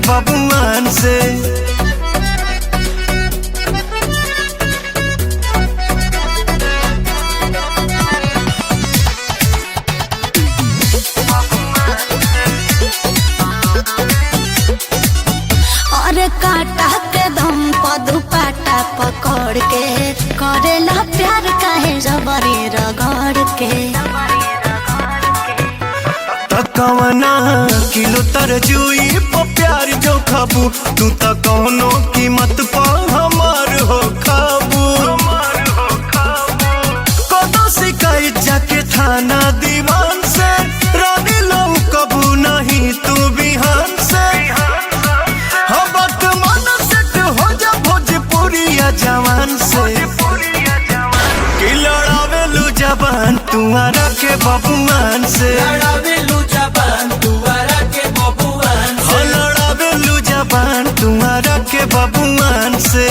बबुआन से। और काटा के दम पर दुपट्टा पकड़ के करेला प्यार काहे जबरी रगड़ के। कवना किलो तरजुई पर प्यार जो खाबू तू त कौनो कीमत पर हमार हो खाबू। कदो शिकायत जाके थाना दीवान से रानी लो कबू नहीं तू बिहान से। हबत मन सेट हो जा भोजपुरिया जवान से। कि लड़ावेलू जबान तुम्हारा के बबुआन से। तुम्हारा के बबुआन से।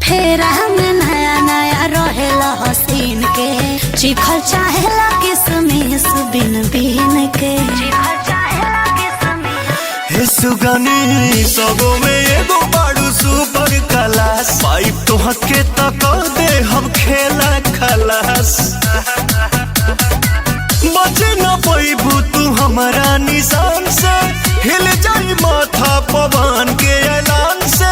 फेरा में नया नया रहेला हसीन के चिखल चाहेला किसमिस बिन बिन के। सुगनी सबो में एगो बाड़ू सुपर क्लास पाइप तो हके तक दे हम खेला खलास। बचे न पैबू तू हमारा निशान से। हिल जाई माथा पवन के ऐलान से।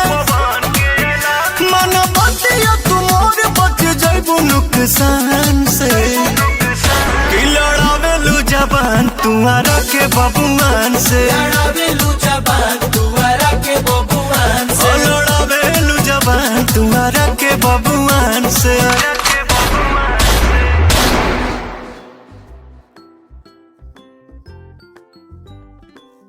मन बतिया तुमोर बच जाइबू नुकसान से। कि लड़ावेलू जबान तुम्हारा के बबुआन से। लड़ावेलू जबान तुम्हारा के बबुआन से। तुम्हारा के बबुआन से।